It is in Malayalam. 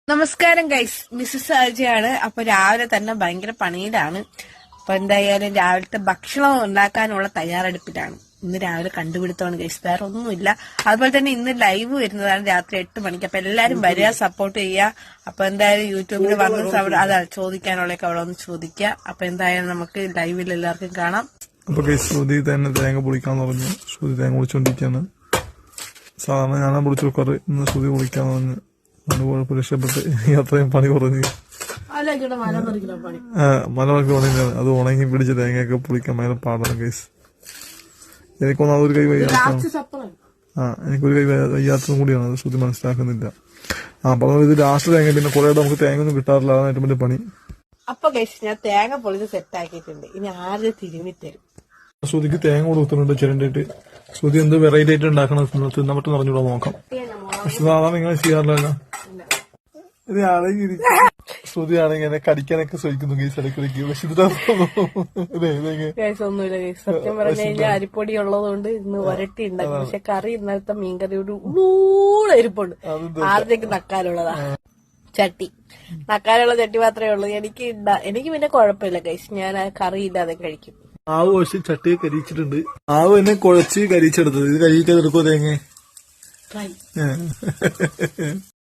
നമസ്കാരം ഗൈസ്, മിസ്സസ് അജയാണ്. അപ്പൊ രാവിലെ തന്നെ ഭയങ്കര പണിയിലാണ്. അപ്പൊ എന്തായാലും രാവിലത്തെ ഭക്ഷണം ഉണ്ടാക്കാനുള്ള തയ്യാറെടുപ്പിലാണ്. ഇന്ന് രാവിലെ കണ്ടുപിടുത്തമാണ് ഗൈസ്, വേറെ ഒന്നുമില്ല. അതുപോലെ തന്നെ ഇന്ന് ലൈവ് വരുന്നതാണ് രാത്രി 8 മണിക്ക്. അപ്പൊ എല്ലാരും വരിക, സപ്പോർട്ട് ചെയ്യുക. അപ്പൊ എന്തായാലും യൂട്യൂബിൽ വന്ന് അതാ ചോദിക്കാനുള്ളതൊക്കെ അവിടെ ഒന്ന് ചോദിക്കുക. അപ്പൊ എന്തായാലും നമുക്ക് ലൈവിൽ എല്ലാവർക്കും കാണാം. അപ്പൊ ഗൈസ്, ശ്രുതി തന്നെ തേങ്ങ പൊളിക്കാന്ന് പറഞ്ഞു. ശ്രുതി തേങ്ങ പൊളിച്ചോണ്ടിരിക്കാണ്. സാധാരണ ഞാനാ പൊളിച്ചു വെക്കാറ്. ഇന്ന് ശ്രുതി പൊളിക്കാന്ന് പറഞ്ഞു. അത് കുഴപ്പമില്ല, ഇഷ്ടപ്പെട്ട്. അത്രയും പണി കുറഞ്ഞു. മലമറക്കി ഉണങ്ങിയാണ്. അത് ഉണങ്ങി പിടിച്ച തേങ്ങയൊക്കെ പൊളിക്കാൻ ഭയങ്കര പാടാണ് ഗൈസ്. എനിക്കൊന്നും അതൊരു കൈ വയ്യാത്തതാണ്. എനിക്കൊരു കൈ വയ്യാത്തതും കൂടിയാണ്. അത് ശ്രുതി മനസ്സിലാക്കുന്നില്ല. അപ്പൊ ഇത് ലാസ്റ്റ് തേങ്ങ, പിന്നെ കുറെ നമുക്ക് തേങ്ങ ഒന്നും കിട്ടാറില്ല. അതാണ് ഏറ്റവും വലിയ പണി. അപ്പൊ ഗൈസ്, ഞാൻ തേങ്ങ പൊളിച്ച് സെറ്റ് ആക്കിയിട്ടുണ്ട്. ഇനി ആദ്യം തിരുമ്മി തരും. ശ്രുതിക്ക് തേങ്ങ കൊടുക്കുന്നുണ്ട് ചിരണ്ടിട്ട്. ശ്രുതി എന്ത് വെറൈറ്റി ആയിട്ട് ഉണ്ടാക്കണം തിന്നമട്ട് പറഞ്ഞൂടെ നോക്കാം. പക്ഷെ സാധാരണ ഇങ്ങനെ ചെയ്യാറില്ല. ഇത് ആണെങ്കിൽ ശ്രുതി ആണെങ്കിൽ എന്നെ കടിക്കാനൊക്കെ ശ്രമിക്കുന്നു ഗൈസ് ഇടയ്ക്കിടയ്ക്ക്. പക്ഷെ ഒന്നുമില്ല ഗൈസ്, സത്യം പറഞ്ഞു കഴിഞ്ഞാൽ അരിപ്പൊടി ഉള്ളതുകൊണ്ട് ഇന്ന് വരട്ടി ഉണ്ടാക്കും. പക്ഷെ കറി ഇന്നലത്തെ മീൻകറിയോട് ഊടെ അരിപ്പുണ്ട്. ആദ്യത്തേക്ക് നക്കാലുള്ളതാ ചട്ടി. നക്കാലുള്ള ചട്ടി മാത്രമേ ഉള്ളൂ. എനിക്ക് പിന്നെ കുഴപ്പമില്ല ഗൈസ്, ഞാൻ ആ കറി ഇല്ലാതെ കഴിക്കും. ആവ് കുഴച്ച് ചട്ടിയെ കരിച്ചിട്ടുണ്ട്. ആവ് തന്നെ കുഴച്ച് കരിച്ചെടുത്തത്. ഇത് കരിയിക്കാതെ എടുക്കുമോ തേങ്ങ?